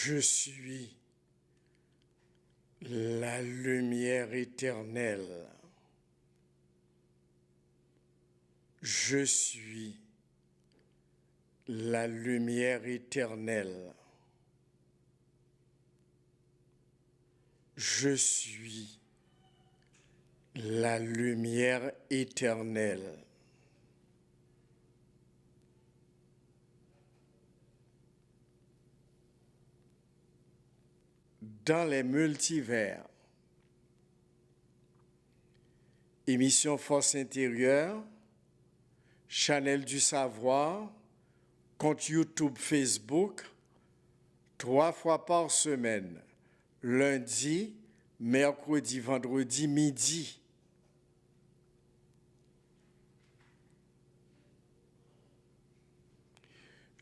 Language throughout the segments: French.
Je suis la lumière éternelle. Je suis la lumière éternelle. Je suis la lumière éternelle. Dans les multivers, émission Force intérieure, Channel du savoir, compte YouTube, Facebook, 3 fois par semaine, lundi, mercredi, vendredi, midi.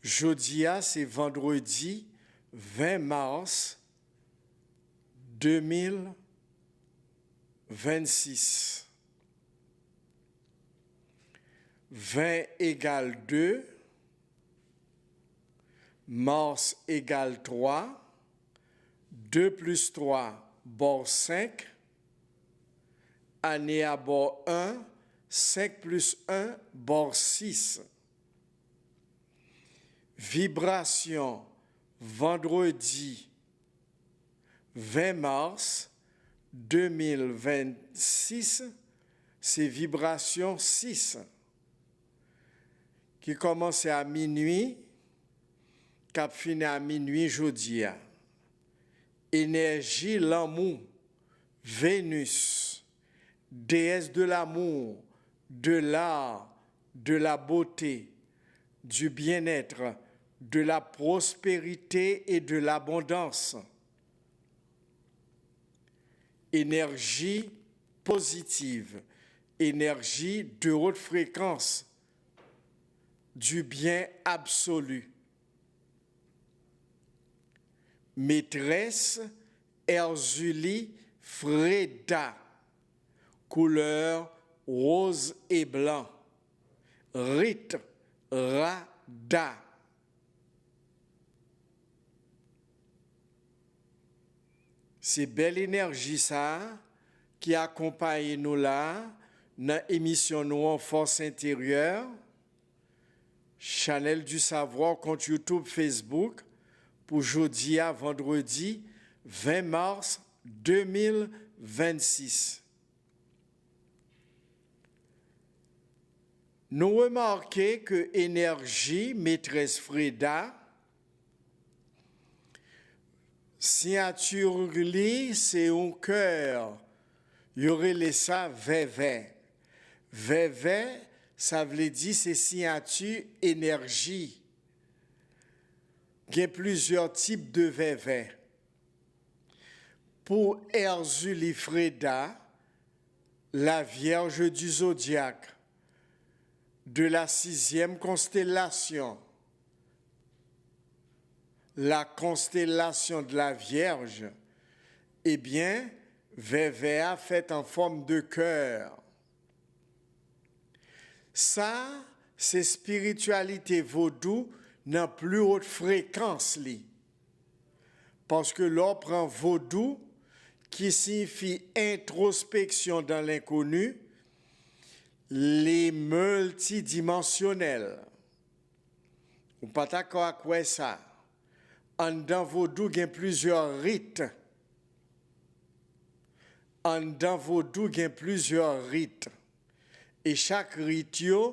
Jeudi, c'est vendredi 20 mars 2026. 20 égale 2, mars égale 3, 2 plus 3, bord 5, année à bord 1, 5 plus 1, bord 6. Vibration, vendredi 20 mars 2026, c'est vibration 6, qui commence à minuit, qui finit à minuit jeudi. Énergie, l'amour, Vénus, déesse de l'amour, de l'art, de la beauté, du bien-être, de la prospérité et de l'abondance. Énergie positive, énergie de haute fréquence, du bien absolu. Maîtresse Erzulie Freda, couleur rose et blanc. Rite Rada. C'est belle énergie ça qui accompagne nous là dans l'émission nous en force intérieure, Channel du savoir, compte YouTube, Facebook, pour jeudi à vendredi 20 mars 2026. Nous remarquons que énergie, maîtresse Freda, signature li, c'est un cœur. Il y aurait les ça vévé. Vévé, ça veut dire c'est signature énergie. Il y a plusieurs types de vévé. Pour Erzulie Freda, la Vierge du Zodiaque, de la 6e constellation, la constellation de la Vierge, eh bien, VVA fait en forme de cœur. Ça, c'est spiritualité vaudou dans plus haute fréquence. Parce que l'on prend vaudou, qui signifie introspection dans l'inconnu, les multidimensionnels. On pas d'accord avec quoi ça. En dans vaudou, il y a plusieurs rites. En dans vaudou, il y a plusieurs rites. Et chaque rite, il y a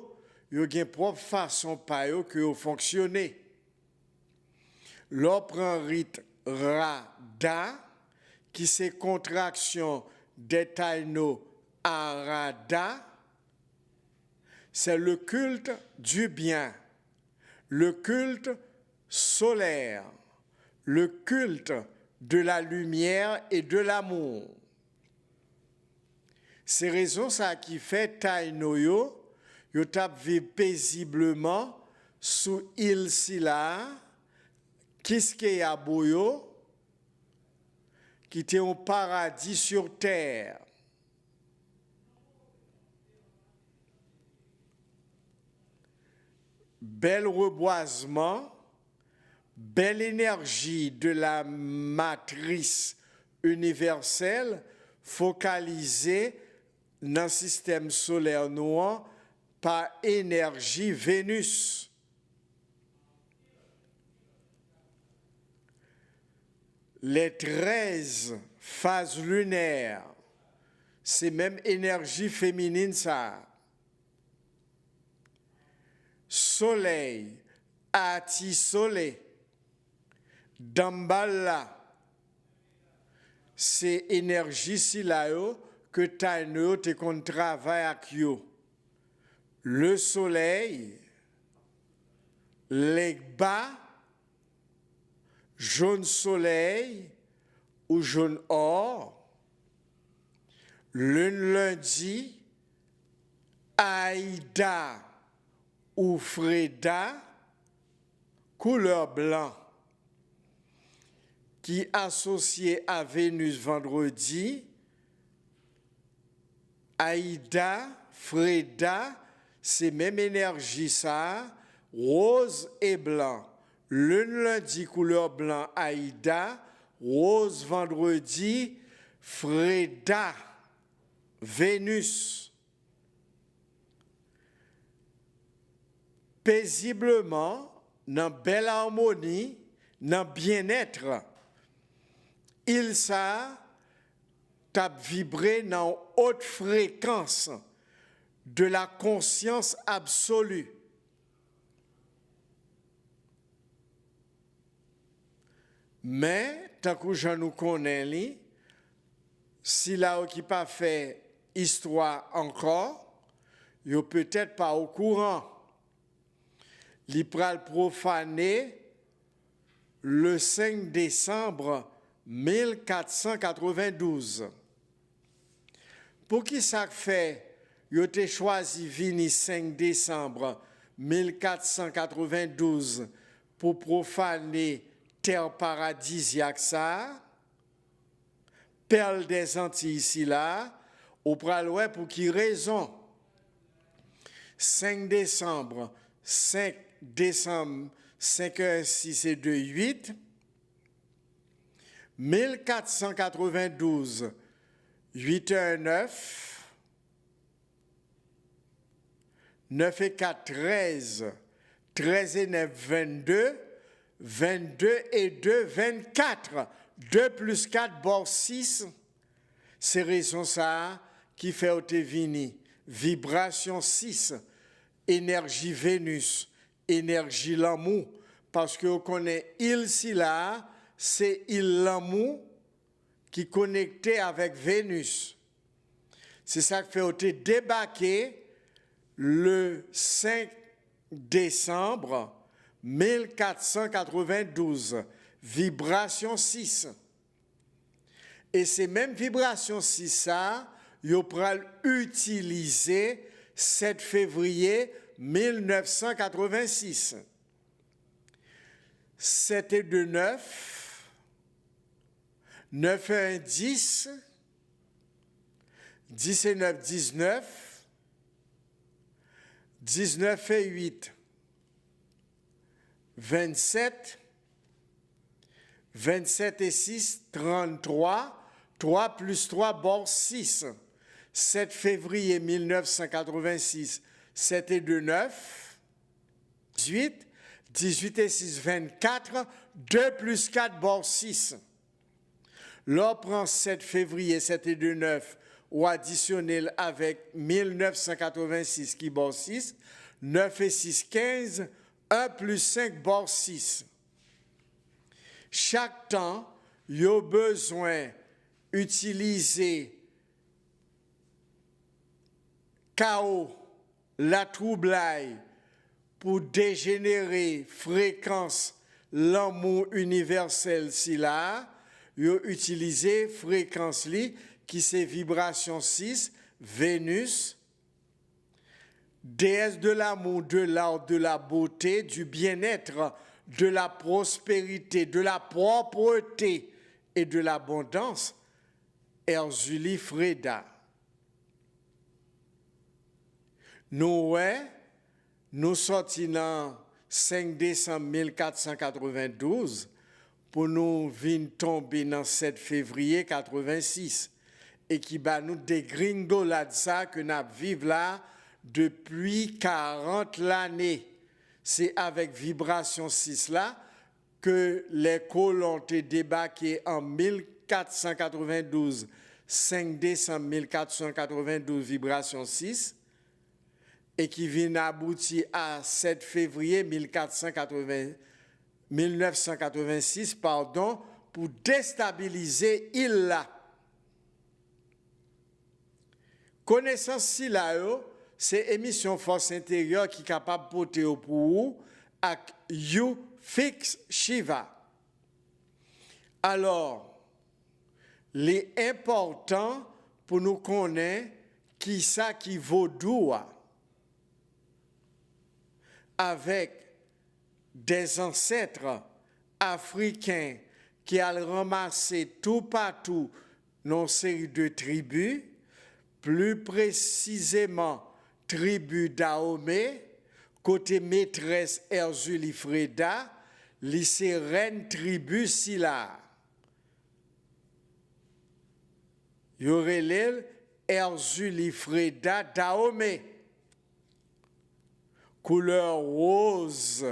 une propre façon que vous fonctionnez. L'on prend rite Rada, qui c'est contraction des taïno à Rada, c'est le culte du bien, le culte solaire, le culte de la lumière et de l'amour. C'est raison ça qui fait taïno yo tap vivre paisiblement sous île Sila, Kiskeya Boyo, qui était un paradis sur terre. Bel reboisement, belle énergie de la matrice universelle focalisée dans le système solaire noir par énergie Vénus. Les 13 phases lunaires, c'est même énergie féminine ça. Soleil, Ati Soleil, Dambala, c'est énergie si là que taïno te qu'on travaille avec yo. Le soleil, les bas, jaune soleil ou jaune or, le lundi, Aïda ou Freda, couleur blanc, qui associé à Vénus vendredi, Aïda, Freda, c'est même énergie ça, rose et blanc. Le lundi, couleur blanc, Aïda, rose vendredi, Freda, Vénus. Paisiblement, dans belle harmonie, dans bien-être, il ça tape vibrer dans haute fréquence de la conscience absolue. Mais, tant que je nous connais, si là qui pas fait histoire encore, yo peut-être pas au courant. Li pral profané le 5 décembre 1492. Pour qui ça fait, yo te choisi vini 5 décembre 1492 pour profaner terre paradisiaque ça, perle des Antilles ici là, au pral ouais pour qui raison? 5 décembre, 5 1 6 et 2 8 1492 8 1 9 9 et 4 13 13 et 9 22 22 et 2 24 2 plus 4 bord 6 c'est raison ça qui fait au vini vibration 6 énergie Vénus énergie l'amour, parce que on connaît il si là, c'est il l'amour qui est connecté avec Vénus. C'est ça qui fait au débarquer le 5 décembre 1492, vibration 6. Et ces mêmes vibrations 6 ça, yo pral utiliser 7 février 1986. 7 et 2, 9, 9 et 1, 10, 10 et 9, 19, 19 et 8, 27, 27 et 6, 33, 3 plus 3, bord 6, 7 février 1986, 7 et 2, 9, 18, 18 et 6, 24, 2 plus 4, bord 6. L'on prend 7 février, 7 et 2, 9, ou additionnel avec 1986 qui bord 6, 9 et 6, 15, 1 plus 5, bord 6. Chaque temps, il y a besoin d'utiliser chaos, la troublaille, pour dégénérer fréquence l'amour universel si là, il utilisé fréquence li qui c'est vibration 6, Vénus, déesse de l'amour, de l'art, de la beauté, du bien-être, de la prospérité, de la propreté et de l'abondance, Erzuli Freda. Nous sortis dans 5 décembre 1492 pour nous venir tomber dans 7 février 86 et qui va nous dégringo là de ça que nous vivons là depuis 40 l'année. C'est avec vibration 6 là que les colons ont débarqué en 1492, 5 décembre 1492, vibration 6, et qui vient aboutir à 7 février 1986, pour déstabiliser l'île là. Connaissance si là, c'est émission force intérieure qui est capable de porter au pour avec You Fix Shiva. Alors, les important pour nous connaître qui ça qui vaudou avec des ancêtres africains qui ont ramassé tout partout dans une série de tribus, plus précisément tribu d'Aomé, côté maîtresse Erzulifreda, lycée reine tribu Silla. Y aurait l'île Erzulifreda d'Aomé, couleur rose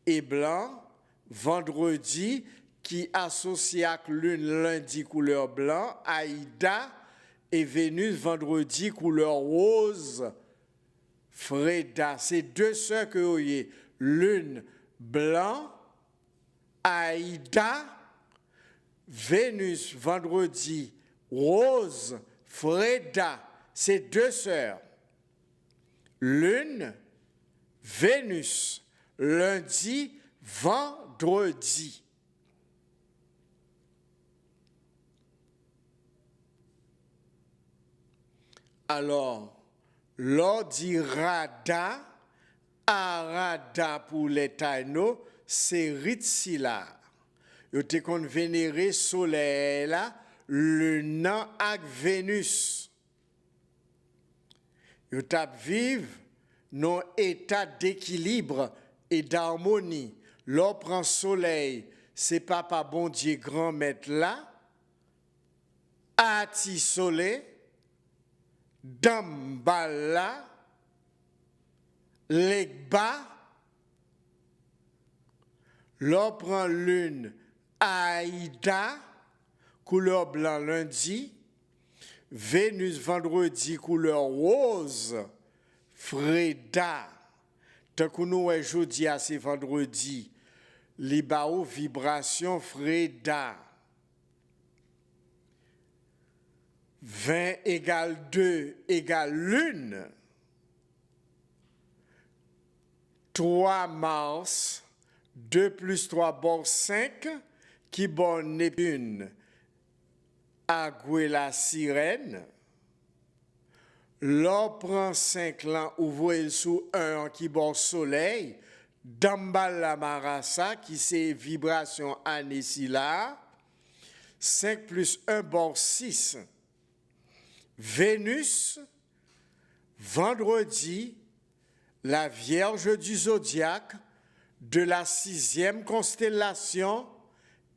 et blanc, vendredi, qui associe avec lune lundi couleur blanc, Aïda, et Vénus vendredi couleur rose, Freda. C'est deux sœurs que vous voyez, lune blanc, Aïda, Vénus vendredi rose, Freda. C'est deux sœurs. Lune, Vénus, lundi, vendredi. Alors, l'on dit Rada, Arada pour les Taïnos, c'est Ritsila. Yo te kon vénéré soleil là, le nan ak Vénus. Yo tap vive non état d'équilibre et d'harmonie. L'on prend soleil, c'est papa bon Dieu grand maître là, ati soleil, Dambala, Legba, l'on prend lune, Aïda, couleur blanc lundi, Vénus vendredi, couleur rose, Freda, tant que nous est jeudi à c'est vendredi, les bao vibration Freda. 20 égale 2 égale lune. 3 mars, 2 plus 3 bon 5, qui bon Néptune, Agoué la sirène. L'on prend 5 l'an, ouvre sous 1 qui bon soleil, Dambal la marassa, qui c'est vibration anisila. 5 plus 1 bon 6. Vénus, vendredi, la Vierge du zodiaque de la 6e constellation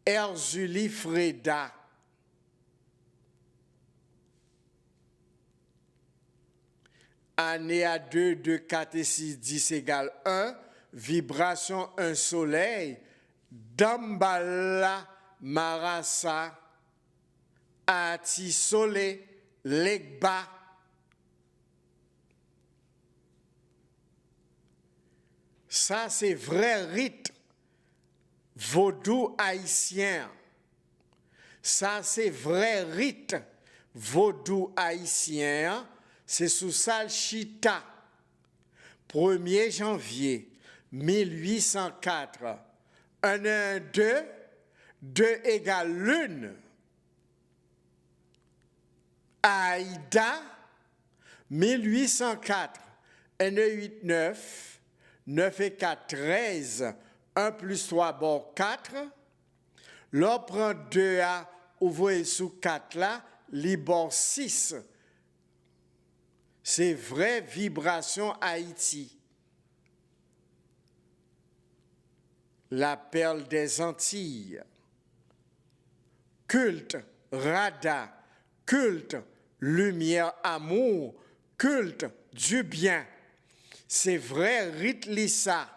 Erzulifreda. Année à 2, 2, 4 et 6, 10 égale 1, vibration 1 soleil, Dambala Marasa, Ati Soleil, Legba. Ça, c'est vrai rite vaudou haïtien. Ça, c'est vrai rite vaudou haïtien. C'est sous Salchita, 1er janvier 1804. 1, 1, 2, 2 égale lune. Aïda, 1804, 1, 8, 9, 9 et 4, 13, 1 plus 3, bon 4. L'on prend 2 à ouvrir sous 4 là, libre 6. C'est vraie vibration Haïti. la perle des Antilles. Culte, Rada, culte, lumière, amour, culte du bien. C'est vrai rite lissa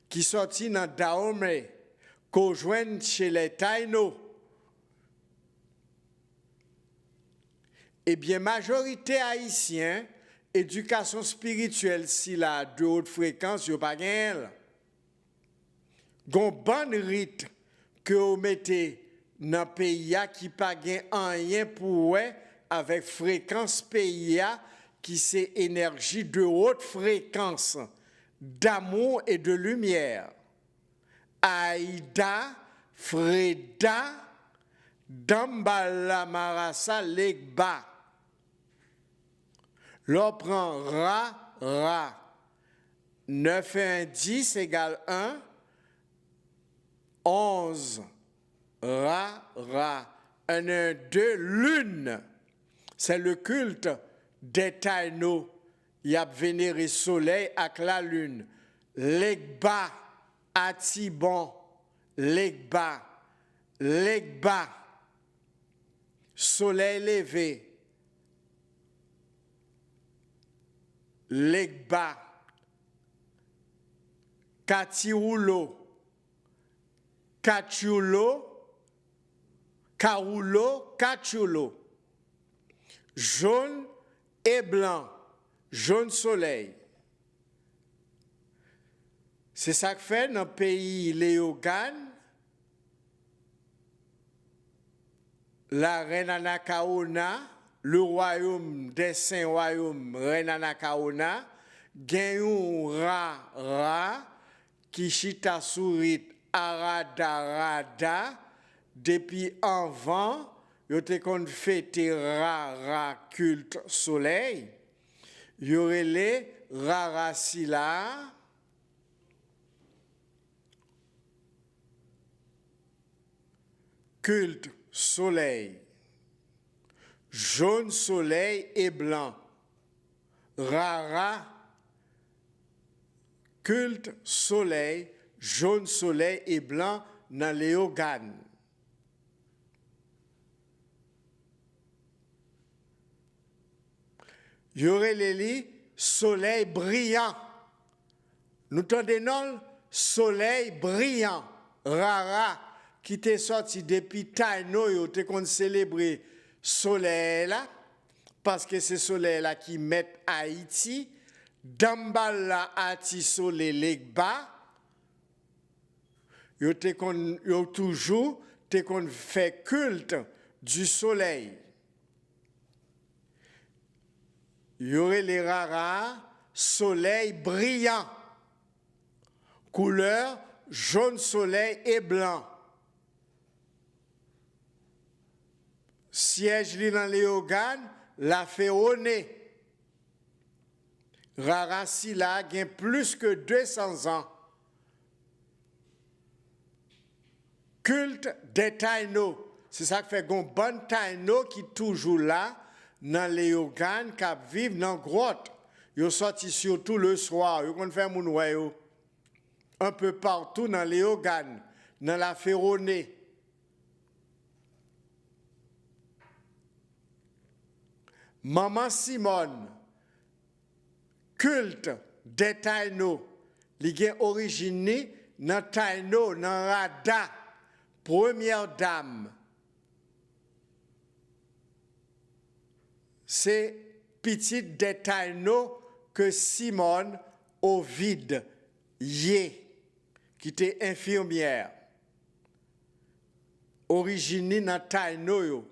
qui sortit dans Dahomey, qu'on joigne chez les Taïnos. Eh bien, majorité haïtien, éducation spirituelle, si la de haute fréquence, yo pas gagne. Gon bon rite que vous mettez dans le pays qui pas gagne rien pour avec fréquence pays qui c'est énergie de haute fréquence, d'amour et de lumière. Aïda, Freda, Dambala Marasa, Legba. L'on prend Ra, Ra. 9 et 1, 10 égale 1. 11. Ra, Ra. 1, 1, 2, Lune. C'est le culte des Taïnos. Il y a vénéré soleil avec la lune. Legba, Atibon, Legba, Legba. Soleil levé. Legba, Katiroulo, Kachulo, Karoulo, Kachulo. Jaune et blanc, jaune soleil. C'est ça que fait dans le pays Léogane, la reine Anakaona, le royaume des saints royaumes, reine Anakaona, gagne ra ra, qui chita sourit arada depuis avant, yo te kon fêté ra ra culte soleil, y aurait les rarasila, culte soleil. Jaune soleil et blanc. Rara, culte soleil, jaune soleil et blanc dans Léogane. Il y aurait les soleil brillant. Nous t'entendons soleil brillant. Rara, qui t'est sorti depuis Taïno, yo te qu'on célébrer soleil là, parce que c'est soleil là qui met Haïti, Dambala Ati soleil legba, yo toujours te qu'on fait culte du soleil. Y aurait les raras, soleil brillant, couleur jaune soleil et blanc. Siège li dans Léogane, la Féronée. Rarasi là a plus que 200 ans. Culte des Taïnos. C'est ça qui fait qu'on bon Taïno qui toujours là dans Léogane qui vivent dans grotte. Ils sortent surtout le soir. Ils fait mon royaume un peu partout dans Léogane, dans la Féronée. Maman Simone, culte des Taïnos, qui est origine dans Taïno, dans Rada, première dame. C'est petite des Taïnos que Simone Ovide Yé, qui était infirmière, origine dans Taïno.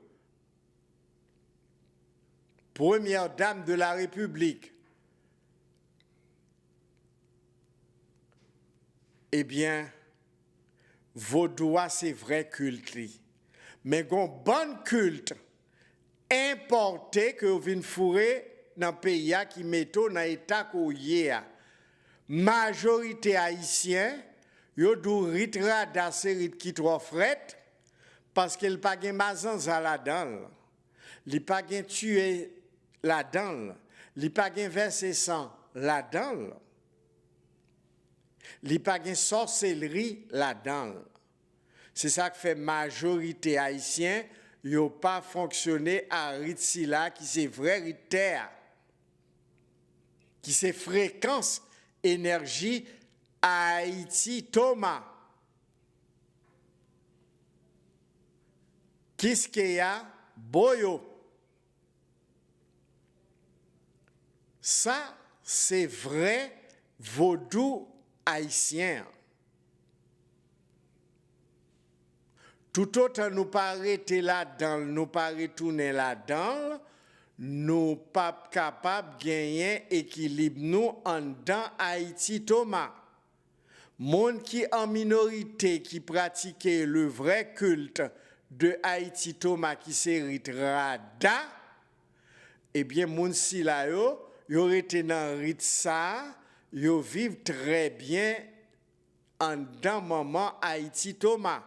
Première dame de la République. Eh bien, Vaudois, c'est vrai culte. Mais un bon culte importé que vous venez fourrer dans le pays qui met dans l'état où majorité haïtien, yo dou ritra da série qui trop fret parce qu'elle pas gen mazan là-dedans. Li pas gen tué là-dedans, li pa gen versé sang là-dedans. Li pa gen sorcellerie là-dedans. C'est ça que fait majorité haïtien, yo pas fonctionné à rite si là qui c'est vrai rite terre. Qui c'est fréquence énergie Haïti Thomas. Qu'est-ce qu'il y a boyo. Ça c'est vrai vaudou haïtien. Tout autant nous pas arrêter là-dedans, nous pas retourner là-dedans, nous pas capables de gagner équilibre nous en dedans Haïti Thomas. Monde qui en minorité qui pratiquait le vrai culte de Haïti Thomas qui c'est rite rada, eh bien moun si la yo aurait été dans rite ça, yo vivent très bien en dedans maman Haïti Thomas.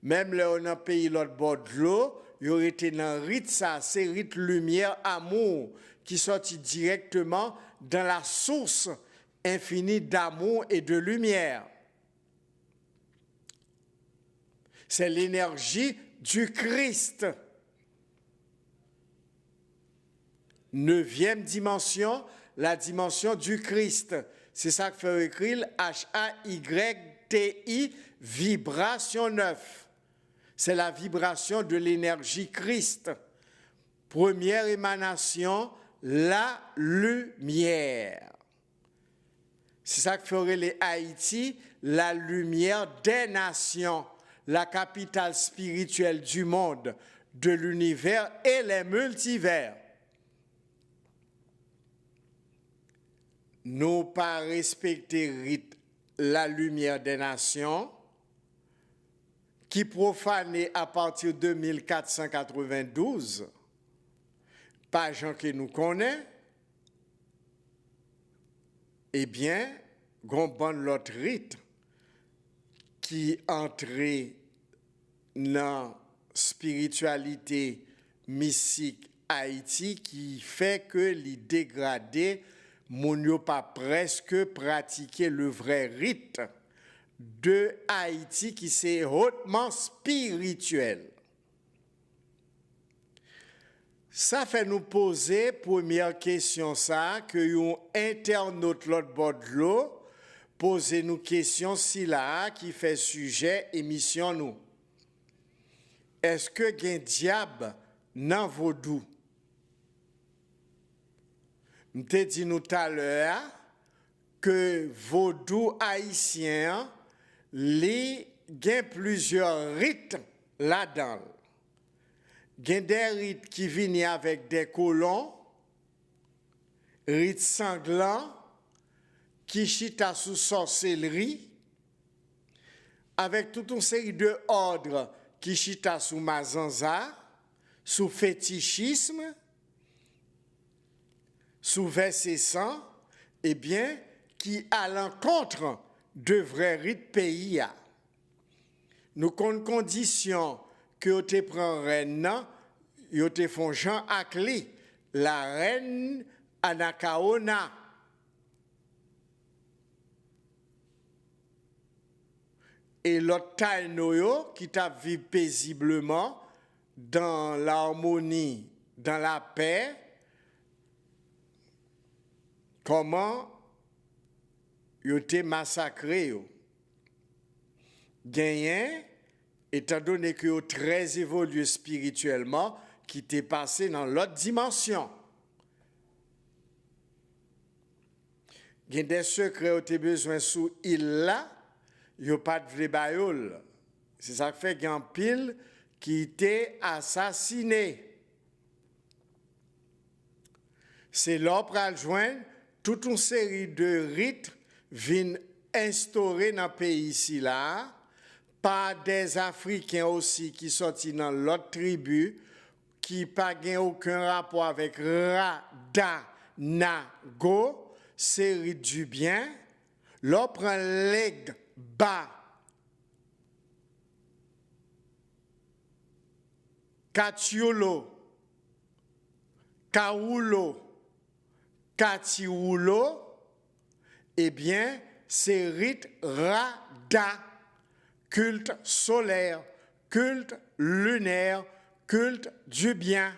Même là, on a pays l'autre bord de l'eau, il y aurait été dans rite ça, c'est rite lumière, amour, qui sortit directement dans la source infinie d'amour et de lumière. C'est l'énergie du Christ. 9e dimension, la dimension du Christ. C'est ça que fait écrire H-A-Y-T-I, vibration 9. C'est la vibration de l'énergie Christ. Première émanation, la lumière. C'est ça que ferait les Haïti, la lumière des nations, la capitale spirituelle du monde, de l'univers et les multivers. Nous pas respecter la lumière des nations, qui profané à partir de 1492, pas gens que nous connaissons, eh bien, gon bon l'autre rite qui entrait dans spiritualité mystique Haïti qui fait que les dégradés moun yo pas presque pratiquer le vrai rite de Haïti qui c'est hautement spirituel. Ça fait nous poser première question ça que un internaute l'autre bord de l'eau poser nous question si là qui fait sujet émission nous. Est-ce que gen diable nan vaudou? M'te dit nous tout à l'heure que vaudou haïtien li gen plusieurs rites là-dedans. Gen des rites qui viennent avec des colons, rites sanglants, qui chita sous sorcellerie, avec toute une série de ordres qui chita sous mazanza, sous fétichisme, sous verset sang, eh bien, qui à l'encontre de vrais rites pays. Nous comptons condition que vous te prend reine, vous te font Jean Akli, la reine Anakaona. Et l'autre Taïnoyo qui t'a vécu paisiblement dans l'harmonie, dans la paix. Comment ils ont été massacrés. Gagné, étant donné qu'ils ont très évolué spirituellement, qui t'est passé dans l'autre dimension. Il y a des secrets qui ont besoin sous île là, il n'y a pas de vrai bayol. C'est ça qui fait qu'il y a un pile qui était assassiné. C'est là pour joindre toute une série de rites viennent instaurés dans le pays ici là, par des Africains aussi qui sont dans l'autre tribu, qui n'ont aucun rapport avec Radanago, c'est rite du bien. Là, prend l'aigle bas. Katiolo, Kaoulo, Katioulo, eh bien, c'est rite rada, culte solaire, culte lunaire, culte du bien.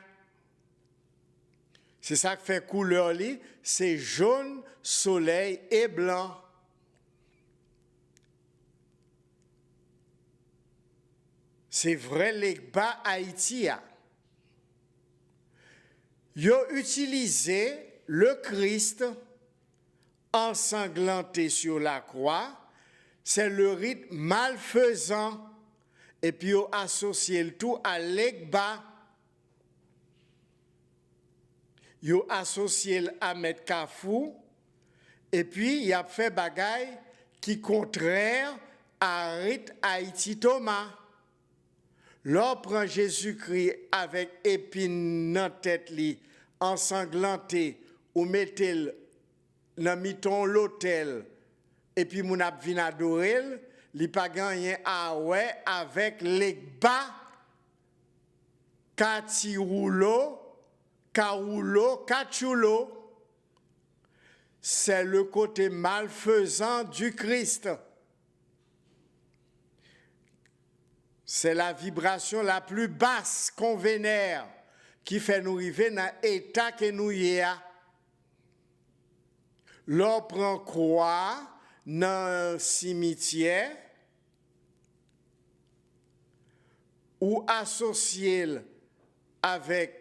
C'est ça qui fait couleur, c'est jaune, soleil et blanc. C'est vrai, les bas Haïti. Ils ont utilisé le Christ ensanglanté sur la croix. C'est le rite malfaisant. Et puis ils ont associé le tout à l'Egba. Ils ont associé à Ahmed Kafou. Et puis il a fait bagaille qui contraire à rite Haïti Thomas. L'on prend Jésus-Christ avec épine dans la tête, ensanglanté, ou mettez dans miton l'hôtel, et puis mon ap vin adorer, li pa gagné à ouais avec les bas, katiroulo, karoulo, kachoulo. C'est le côté malfaisant du Christ. C'est la vibration la plus basse qu'on vénère qui fait nous arriver dans l'état que nous y est. L'on prend croix dans un cimetière ou associé avec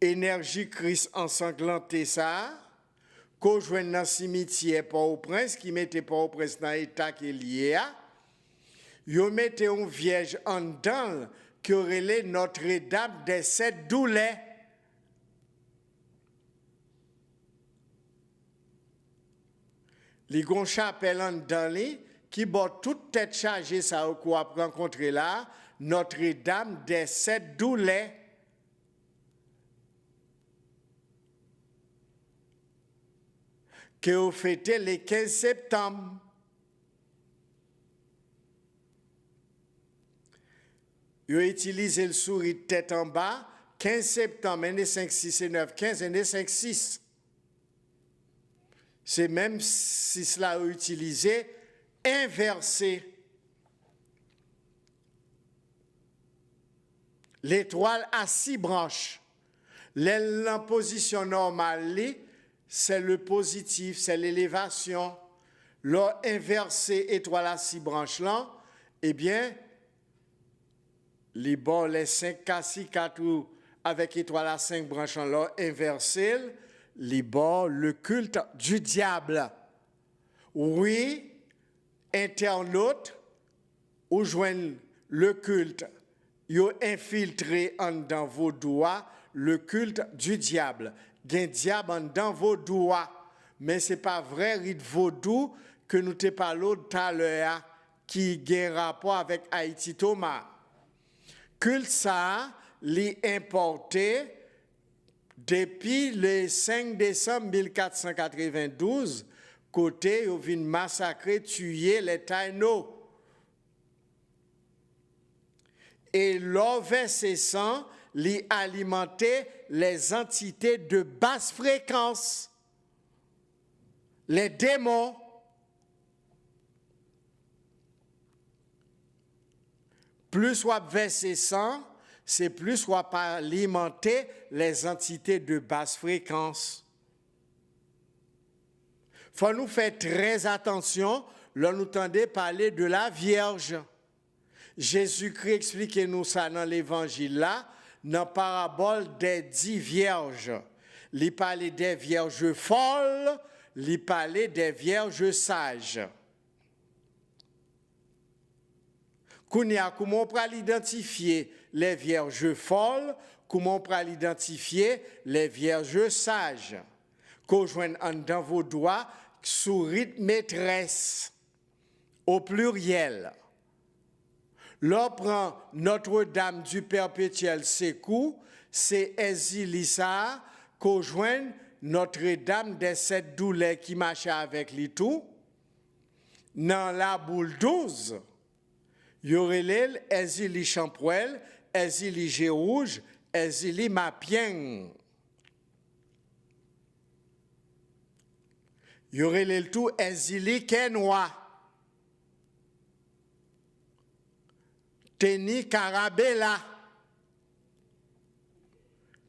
énergie Christ ensanglantée ça. Qu'on joigne dans le cimetière Port-au-Prince, qui mettait Port-au-Prince dans l'état qu'il y a, ils mettaient une vierge en dedans qui aurait Notre-Dame des 7 doulets. Les gon chapelle en dedans qui bot toute tête chargée ça ou quoi rencontrer là, Notre-Dame des 7 doulets. Que vous fêtez le 15 septembre. Vous utilisez le souris de tête en bas, 15 septembre, année 5, 6 et 9, 15, année 5, 6. C'est même si cela est utilisé, inversé. L'étoile a 6 branches. La position normale, c'est le positif, c'est l'élévation. L'or inversé étoile à 6 branches là, eh bien, les bons, les 5 K, 6 4 ou avec étoile à 5 branches là, l'or inversé, les bons, le culte du diable. Oui, internautes, ou joignent le culte, ils ont infiltré dans vos doigts le culte du diable. Gen diable dans vos doigts, mais ce n'est pas vrai rite vaudou que nous te parlons tout à l'heure qui a rapport avec Haïti Thomas. Culte ça, li importé depuis le 5 décembre 1492, côté où vient massacrer, tuer les Taïnos. Et l'on versé sang, li alimenter les entités de basse fréquence, les démons. Plus on verser sang, c'est plus on va alimenter les entités de basse fréquence. Faut nous faire très attention lorsque nous entendons parler de la Vierge. Jésus-Christ explique nous ça dans l'évangile là, dans la parabole des 10 vierges. Il parlait des vierges folles, il parlait des vierges sages. Comment on peut identifier les vierges folles, comment on peut identifier les vierges sages? Qu'on joigne dans vos doigts, souris maîtresse, au pluriel. L'on prend Notre-Dame du Perpétuel Sécou, c'est Ezilissa qu'on joigne Notre-Dame des 7 doulets qui marchait avec les tout. Dans la boule 12, il y aurait l'île Ezili Champoel, Ezili Gérouge, Ezili Mapien. y aurait le tout Ezili Kenwa. Teni Karabela.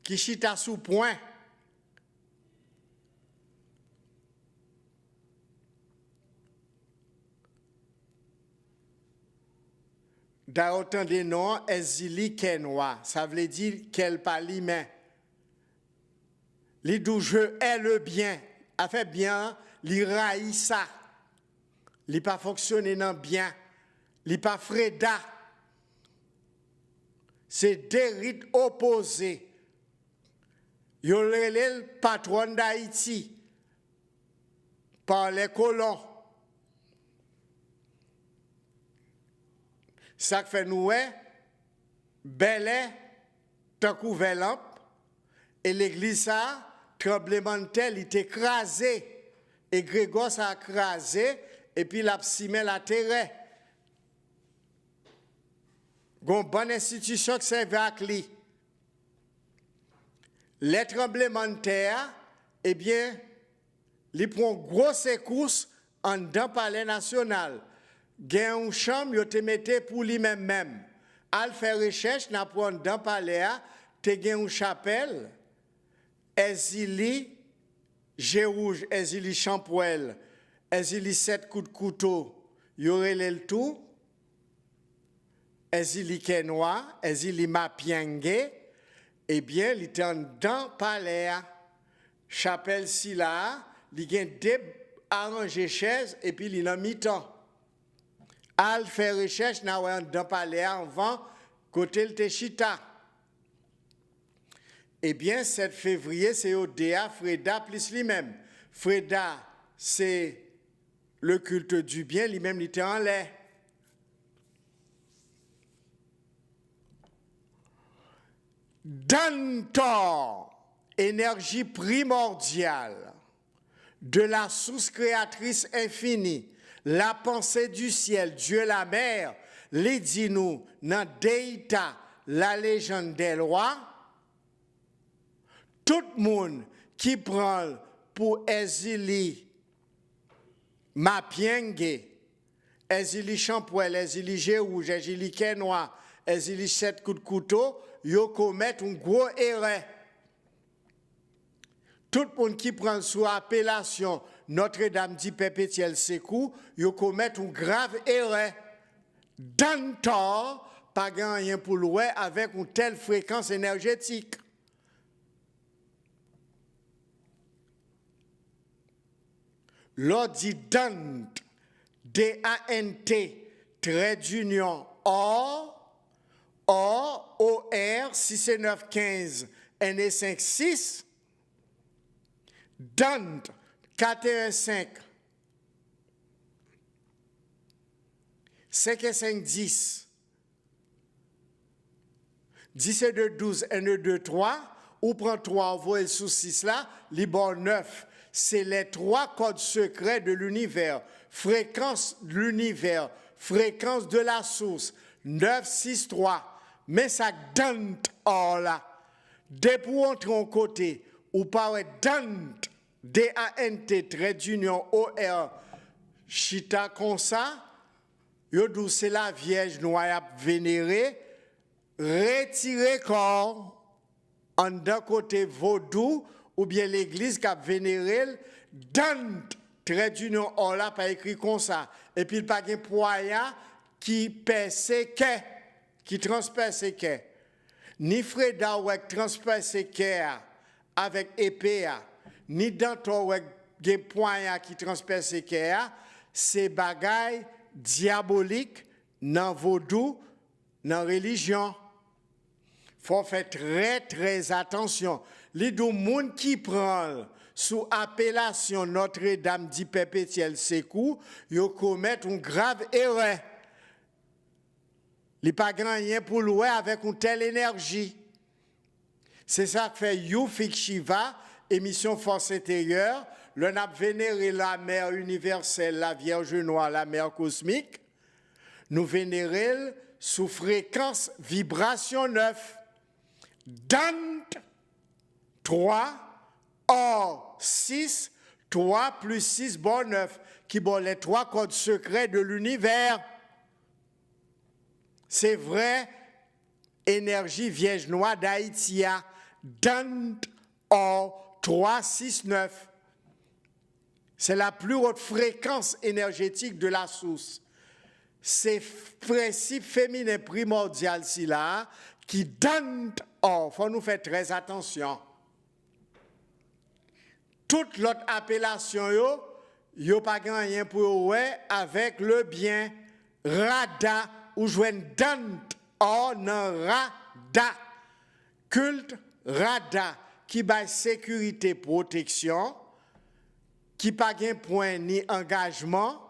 Qui chita sous point. Dans autant de noms, Ezili Kenwa, ça veut dire qu'elle parle mais les d'où je hais le bien, a fait bien, li raï ça, li pas fonctionné non bien, li pas freda. C'est deux rites opposés. Yo le patron d'Haïti par les colons. Ça fait nous, belé, tant couvert et l'église a tremblement de terre, il était écrasé. Et Grégor s'est écrasé, et puis il a simé la terre. Une bonne institution qui servait à lui. Les tremblements de terre, eh bien, il prend une grosse secousse en dans le palais national. Il y a une chambre, il te mette pour lui-même. Al faire recherche, n'a pas dans le palais, te gen une chapelle, Ezili, Gérouge, Ezili Champouel, Ezili 7 coups de couteau, y aurait le tout, Ezili Kenwa, Ezili Mapienge, eh bien, il était dans le palais, chapelle si là, il y a arrangé chaise et puis il a mis temps. Al fait recherche dans le palais avant, côté le Techita. Eh bien, 7 février, c'est Odea, Freda plus lui-même. Freda, c'est le culte du bien, lui-même, il était en l'air. Dantor, énergie primordiale de la source créatrice infinie, la pensée du ciel, Dieu la mer, les dit-nous, dans Deita, la légende des rois, tout le monde qui prend pour Ezili Mapienge, Ezili Champouel, Ezili Gérouge, Ezili Kenwa, Ezili 7 coups de couteau, yo commettent un gros erreur. Tout le monde qui prend sous appellation Notre-Dame dit Perpétuel Secours, yo commettent une grave erreur. Dans le temps, pas rien pour louer avec une telle fréquence énergétique. L'ordre dit Dant, D-A-N-T, trait d'union, or, O-R, 6-9-15, N-5-6, Dant, 4-1-5, 5-5-10, 17-12, N-2-3, ou prend 3, voyez sous 6 là, libre 9. C'est les 3 codes secrets de l'univers. Fréquence de l'univers, fréquence de la source, 9, 6, 3. Mais ça dante or là. Dès pour entrer en côté, ou par dante, D-A-N-T, trait d'union, O-R, chita comme ça, yodou c'est la Vierge noire vénérée, retirer corps en d'un côté vaudou, ou bien l'église qui a vénéré, dans trait d'union, on l'a pas écrit comme ça. Et puis il n'y a pas de poya qui perséque, qui transperce que. Ni Freda ou transperce avec épée, ni Danton ou des poya qui transperce c'est bagaille diabolique dans vaudou, dans religion. Faut faire très très attention. Les deux monde qui prend sous appellation Notre-Dame dit Perpétuel Secours, ils commettent une grave erreur. Il n'y a pas grand rien pour louer avec une telle énergie. C'est ça que fait Youfik Shiva, émission Force intérieure. L'on a vénéré la mère universelle, la Vierge Noire, la mère cosmique. Nous vénérons sous fréquence vibration 9. Dante 3, Or 6, 3 plus 6, bon 9, qui bon les 3 codes secrets de l'univers. C'est vrai, énergie vierge noire d'Haïti, Dant or 3, 6, 9. C'est la plus haute fréquence énergétique de la source. C'est principe féminin primordial si là, qui donne or. Il faut nous faire très attention. Toute l'autre appellation, yo pas rien pour ouais avec le bien. Rada, ou jouen donne or nan rada. Culte rada, qui baille sécurité, protection, qui pas gain point ni engagement.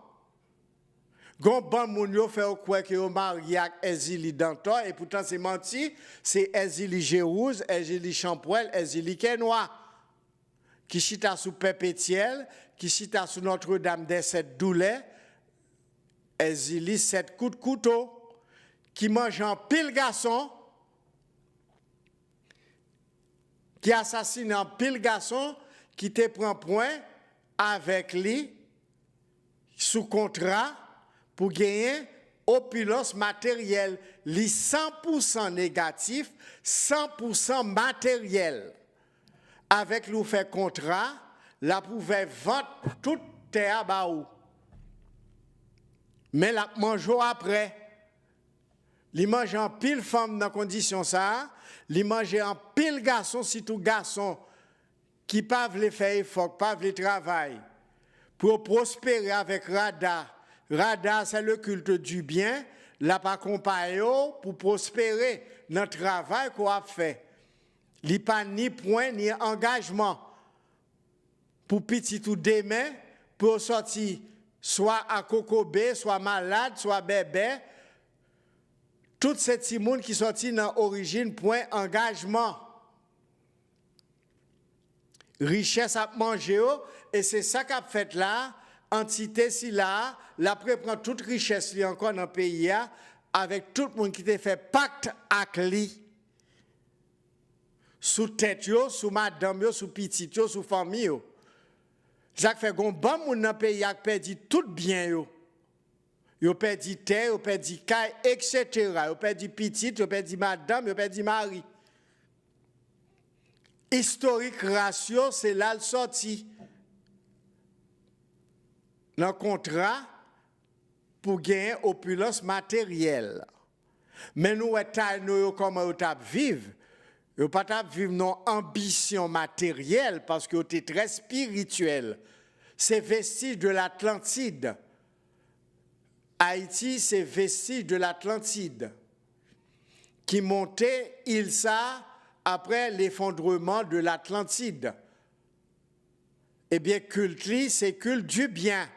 Gon bon moun yo fait quoi que yo marié avec Ezili Dantor et pourtant c'est menti, c'est Ezili Gérouz, Ezili Champoel, Ezili Kenois qui chita sous Pépétiel, qui chita sous Notre-Dame des 7 doulets, Ezili 7 coups de couteau, qui mange en pile garçon, qui assassine en pile garçon, qui te prend point avec lui sous contrat pour gagner opulence matérielle, li 100% négatif, 100% matériel. Avec l'ou fait contrat, la pouvait vendre toute terre à ou. Mais la mange après. Li mange en pile femme dans condition ça, li mange en pile garçon, si tout garçon qui peuvent les faire effort, peuvent les travailler pour prospérer avec Rada. Rada, c'est le culte du bien, la pas accompagné pour prospérer dans le travail qu'on a fait. Il n'y a pas ni point ni engagement pour petit ou demain, pour sortir soit à cocobé, soit malade, soit bébé. Tout ces petits monde qui sorti dans l'origine, point engagement. Richesse à manger, et c'est ça qu'a fait là, entité si là, la prend toute richesse li encore dans le pays, avec tout le monde qui t'a fait pacte avec lui. Sous tête, sous madame, sous petit, sous famille. Ça fait qu'on bon monde dans le pays a perdu tout bien. Yo perdu terre, yo perdu caille, etc. Yo perdu petit, yo perdu madame, yo perdu mari. Historique ratio, c'est là le sorti. Dans le contrat pour gagner opulence matérielle. Mais nous, nous comment nous vivre. Nous ne pas vivre nos ambitions matérielles parce que nous sommes très spirituels. C'est vestige de l'Atlantide. Haïti, c'est vestige de l'Atlantide qui montait Ilsa après l'effondrement de l'Atlantide. Eh bien, culte, c'est culte du bien.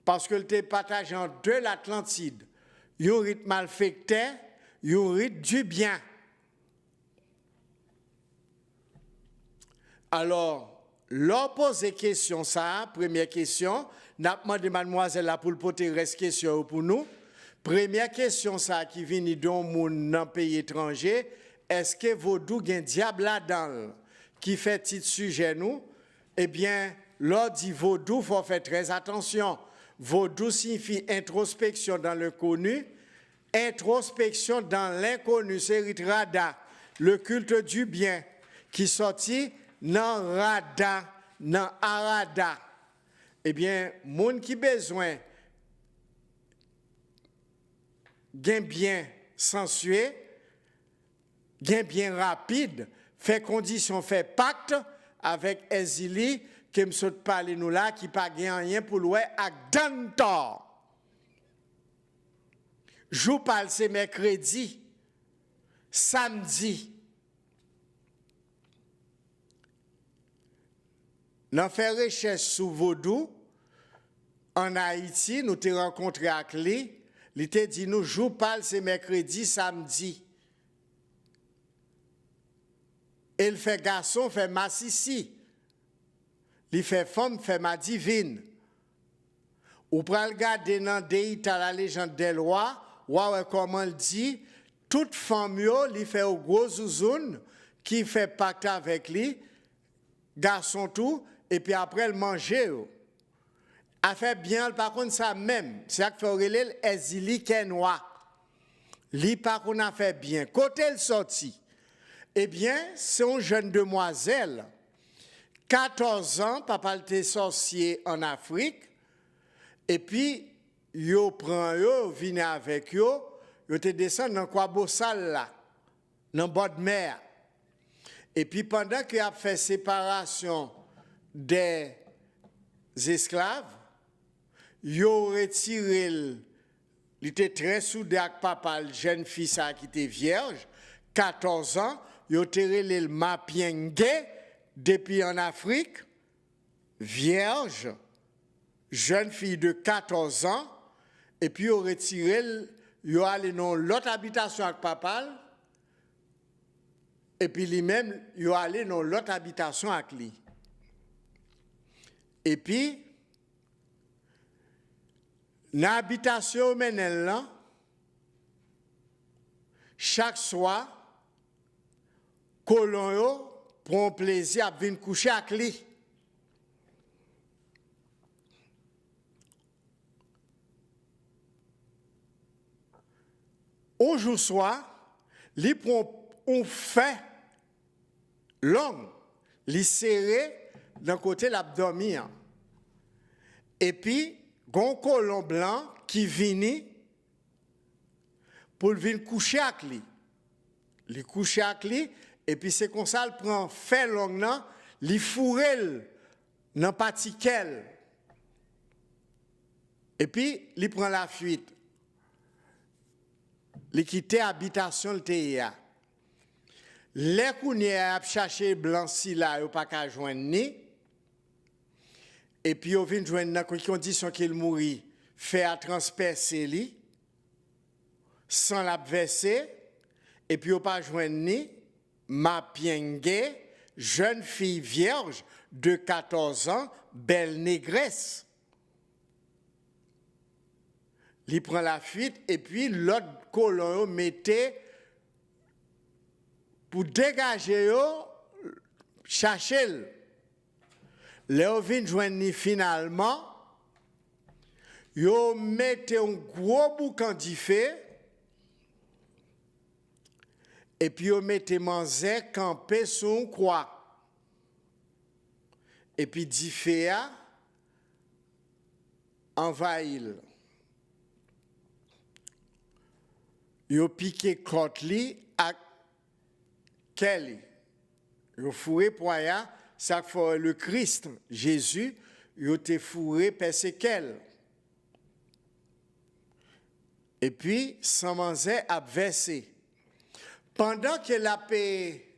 Parce que le partageant de l'Atlantide, il y a un rite malfecté, il y a un rite du bien. Alors, leur poser question ça, première question, n'a pas demandé mademoiselle là pour le poter reste question pour nous. Première question ça qui vient dans mon pays étranger, est-ce que vaudou a un diable là-dedans qui fait petit sujet nous? Eh bien, l'ordre dit vaudou, il faut faire très attention. Vaudou signifie introspection dans le connu, introspection dans l'inconnu, c'est Rada, le culte du bien, qui sortit dans Rada, dans Arada. Eh bien, moun qui besoin gain bien sensué, gain bien rapide, fait condition, fait pacte avec Ezili, qui me saute parler nous là, qui pas gain rien pour louer à Dantor. Jou parle c'est mercredi, samedi. Nous fait recherche sur Vaudou en Haïti, nous t'ai rencontré avec lui. Il t'a dit nous jou parle c'est mercredi, samedi. Et il fait garçon, fait massissi. Il fait femme, fait ma divine. Ou pral regarder dans Deïta la légende des lois, ouais comment il dit, toute femme yo, il fait au gros zouzoun, qui fait pacte avec lui, garçon tout, et puis après le manger. A fait bien, par contre, ça même. C'est ça que fait Aurélie, Ezili Kenwa. Li par contre a fait bien. Côté le sorti, eh bien, c'est une jeune demoiselle, 14 ans, papa était sorcier en Afrique, et puis, yo prend yo, vient avec yo te descend dans Kwabosal là, dans le bord de mer. Et puis, pendant qu'il a fait séparation des esclaves, yo retiré, il était très soudé avec papa, le jeune fils qui était vierge, 14 ans, yo tiré le Mapienge depuis en Afrique, vierge, jeune fille de 14 ans, et puis yo retiré, yo allé dans l'autre habitation avec papa, et puis lui-même, yo allé dans l'autre habitation avec lui. Et puis, dans l'habitation menelle là, chaque soir, colon yo prend plaisir à venir coucher avec lui. Au jour soir, li prend un fait long, li serré d'un côté l'abdomen. Et puis, gon colon blanc qui vini pour venir coucher avec lui. Il couche avec lui, et puis c'est comme ça, il prend fait long, il fourre dans patiquel. Et puis, il prend la fuite. Il quitte l'habitation, le TIA. Les kounye a cherché blanc si là, il pas qu'à joindre ni. Et puis, il vient joindre dans les conditions qu'il mourit, fait à transpercer lui, sans la verser, et puis, il pas joindre ni, Mapienge, jeune fille vierge de 14 ans, belle négresse. Il prend la fuite, et puis, l'autre colon mettait pour dégager, chercher. Léo vient joindre finalement, yo mette un gros boucan d'ifé, et puis yo mette manzé campé sur une croix. Et puis d'ifé a envahit. Yo piqué côte li à Kelly. Yo fourré poya. Ça fait le Christ, Jésus, il a été fourré perséquel. Et puis, sans manger, a versé. Pendant que la paix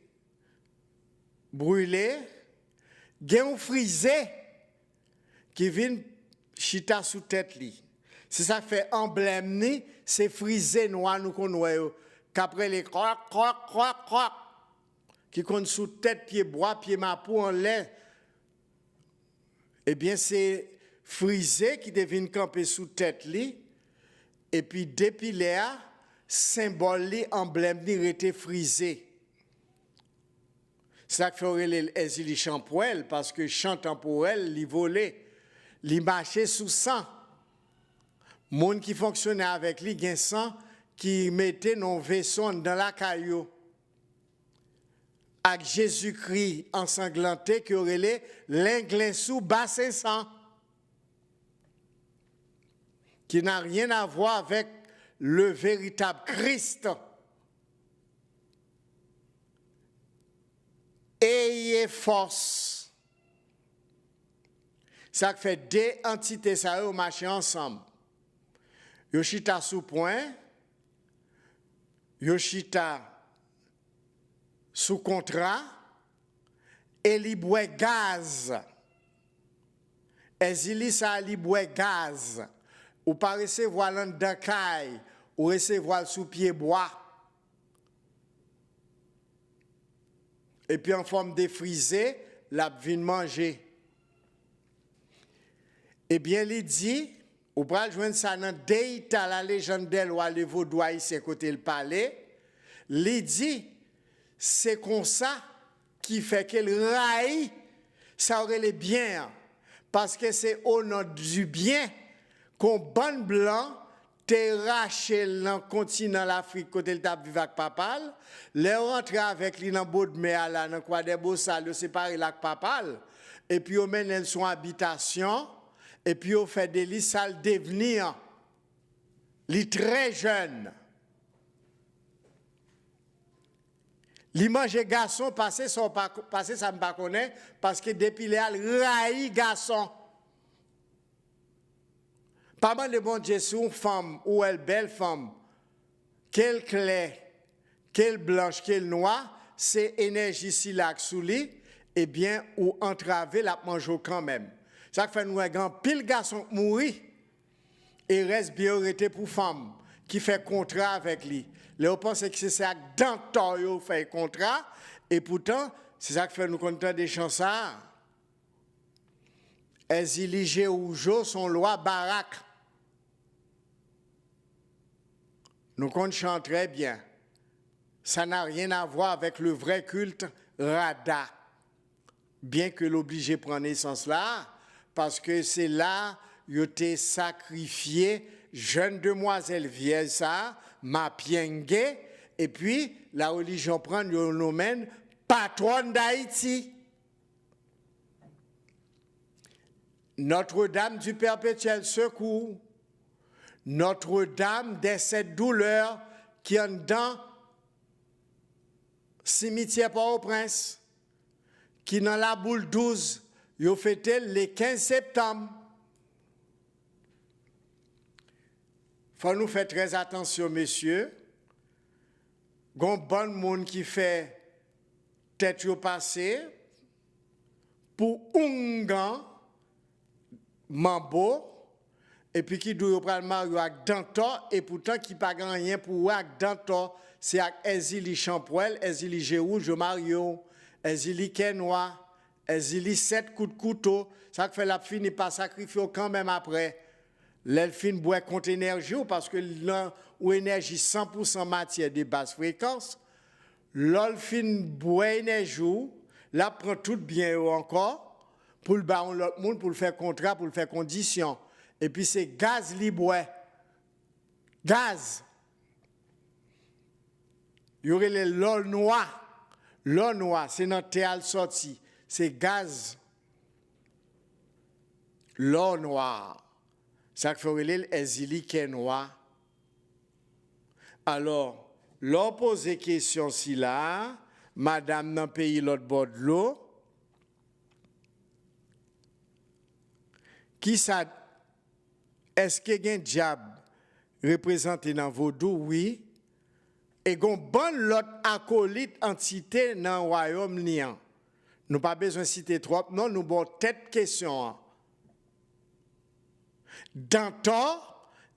brûlée, il y a un frisé qui vient chita sous tête li. C'est ça qui fait emblème ni, c'est frisé noir nous connaissons. Qu'après les croc, croc, croc, croc. Qui compte sous tête, pied bois, pied mapou en lait, eh bien, c'est frisé qui devine camper sous tête li, et puis depuis là, symbole li, emblème li, était frisé. C'est ça que fait les Ezili Champoel, parce que chantant pour elle, li volait, li marchait sous sang. Monde qui fonctionnait avec lui, gen sang qui mettait nos vaisseaux dans la caillou. Avec Jésus-Christ ensanglanté qui aurait l'anglais sous bassin sang, qui n'a rien à voir avec le véritable Christ. Ayez force. Ça fait deux entités, ça au marché ensemble. Yoshita sous point, Yoshita sous contrat, et li boit gaz. Ezili sa li boit gaz. Ou pas recevoir l'an d'ancaille, ou recevoir sous pied bois. Et puis en forme de frisé, la vin manger. Eh bien, il dit, ou pas joindre ça dans Deïta, la légende d'elle, ou les Vaudois ici, côté le palais, il dit, c'est comme ça qui fait qu'elle raille Ça aurait les biens. Parce que c'est au nom du bien qu'on bon blanc te raché dans le continent l'Afrique côté le tap vivak papal, les rentré avec li dans bout de mer là dans quoi des beaux salles séparé lac papal et puis on mène son habitation et puis on fait des salles devenir li très jeune. Li mange garçon passer ça me pas connaît parce que depuis les raï garçon. Pas mal de bon Dieu sur une femme ou une belle femme, quelle claire, quelle blanche, quelle noire, c'est énergie si la sous lui, eh bien ou entraver la manger quand même. Ça fait nous un grand pile garçon mourir et reste bien arrêté pour femme qui fait contrat avec lui. Là, on pense que c'est ça dans temps fait contrat et pourtant c'est ça qui fait nous content des chansons. Ezilige ou jo son loi baraque. Nous chantons très bien. Ça n'a rien à voir avec le vrai culte Rada. Bien que l'obligé prend naissance là, parce que c'est là qu'il a été sacrifié jeune demoiselle vieille ça, ma piengue, et puis la religion prend le nom patronne d'Haïti. Notre-Dame du perpétuel secours, Notre-Dame de cette douleur qui est dans le cimetière Port-au-Prince, qui dans la boule 12, il a fêté le 15 septembre. Il faut nous faire très attention, messieurs. Il y a un bon monde qui fait tête au passé pour un gant, mambo, et puis qui doit prendre Mario avec Danton, et pourtant qui n'a pas rien pour avec Danton, c'est avec Ezili Champoel, Ezili Gérouge Mario, Ezili Kenois, Ezili 7 coups de couteau, ça fait la fini par sacrifier quand même après. L'elfine boit contre énergie, parce que là où énergie 100% matière de basse fréquence, l'elfine boit énergie, là prend tout bien encore, pour le baron l'autre monde, pour le faire contrat, pour le faire condition. Et puis c'est gaz libre. Gaz. Il y aurait les l'eau noire. L'eau noire, c'est notre théâtre sorti. C'est gaz. L'eau noire. Ça fait les exili qui est noir. Alors, l'on pose question si là, madame dans le pays l'autre bord de l'eau, qui ça, est-ce qu'il y a un diable représenté dans vaudou? Oui. Et il y a un bon l'autre acolyte entité dans le royaume liant. Nous pas besoin de citer trop, non, nous avons tête question. Danton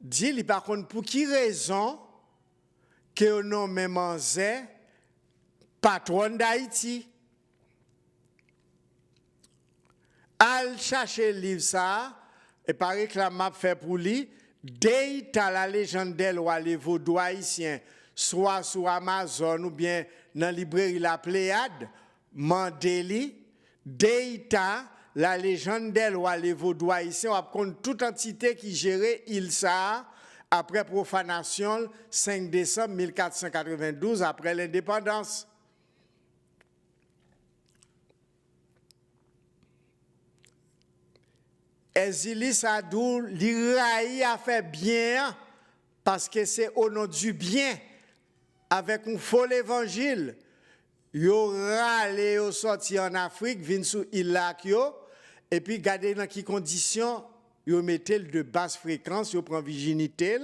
dit, par contre, pour qui raison que nous nommé Manzé patron d'Haïti? Al chercher le livre ça, et paraît que la map fait pour lui, dès la légende d'elle ou les vaudou haïtiens, soit sur Amazon ou bien dans la librairie La Pléiade, Mandeli, dès la légende d'elle ou les vaudou haïtiens, on compte toute entité qui gérait Ilsa après profanation 5 décembre 1492, après l'indépendance. Ezili Sadou, l'Iraï a fait bien parce que c'est au nom du bien, avec un faux évangile. Yo râlé, yo sorti en Afrique, vin sous Ilak yo, et puis gardez dans quelles conditions yo mettez de basse fréquence, yo prend virginité,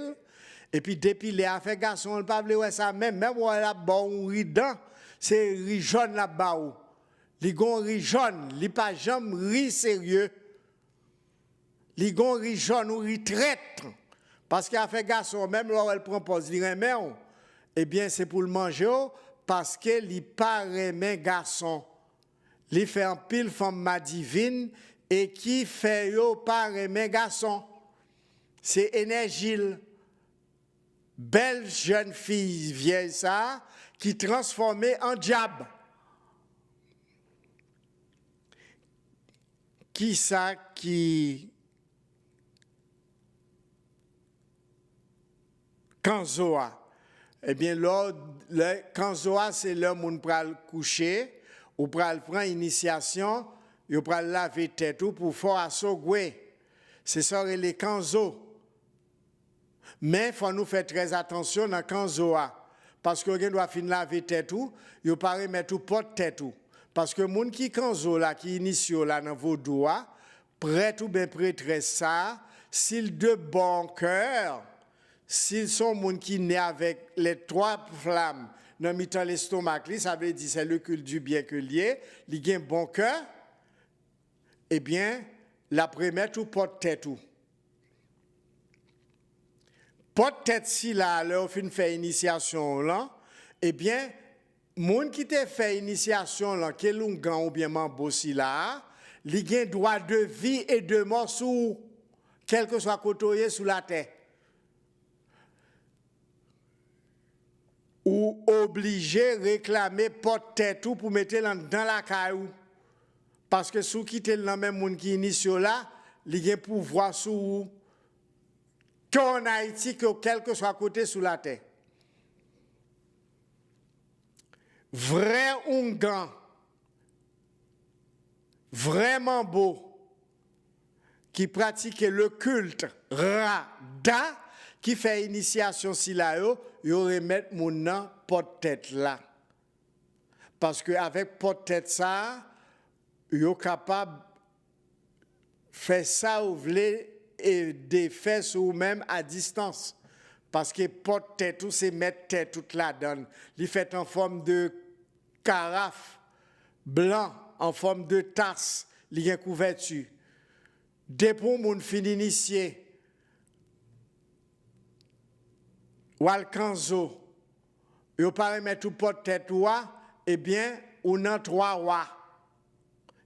et puis depuis les affaires garçons, le pas ouais ça même on la bon ridan, c'est riz jaune là-bas ou. Li gon riz jaune, li pas jamais riz sérieux. Li gon riz jaune ou riz traître. Parce qu'il a fait garçon, même là où elle propose, li remet, eh bien c'est pour le manger parce que li pas remet garçon. Li fait un pile femme divine et qui fait yo pas remet garçon. C'est énergie. Belle jeune fille vieille ça qui transformée en diable. qui ça qui Kanzoa? Eh bien, le Kanzoa, c'est l'homme où on pral coucher, ou pral prendre initiation, ou pral laver tête ou pour faire assogouer. C'est ça les Kanzo. Mais il faut nous faire très attention dans Kanzoa. Parce que on doit finir laver tête ou, il pas remettre tout porte tête ou. Parce que moun qui Kanzo là, qui initie là dans vos doigts, prête ou bien prêtresse ça, s'il de bon cœur, s'ils sont moun qui naît avec les trois flammes dans mi-temps l'estomac, ça veut dire c'est le culte du bien que lié, il a un bon cœur, eh bien, la première tout porte tête ou. Porte tête si là, leur fin fait initiation là, eh bien, moun qui te fait initiation là, quel ou bien mambo si là, il a droit de vie et de mort sous quel que soit côtoyé sous la terre. Ou obligé réclamer porte tête tout pour mettre dans la caillou. Parce que sous quitter le même monde qui initie là, il y a pouvoir sous qu'en Haïti, que quel que soit côté sous la terre. Vrai Ongan, vraiment beau, qui pratique le culte Rada, qui fait initiation si là, il remettre mon nom porte tête là. Parce qu'avec porte tête ça, il est capable de faire ça ou voulez et de faire ou même à distance. Parce que porte tête ou c'est mettre tête toute la donne. Il fait en forme de carafe blanc, en forme de tasse, il y a couverture. Dès pour mon fin initié, ou alcanzo, et pas mettre tout porte tête ouah, eh bien, on a trois ouah.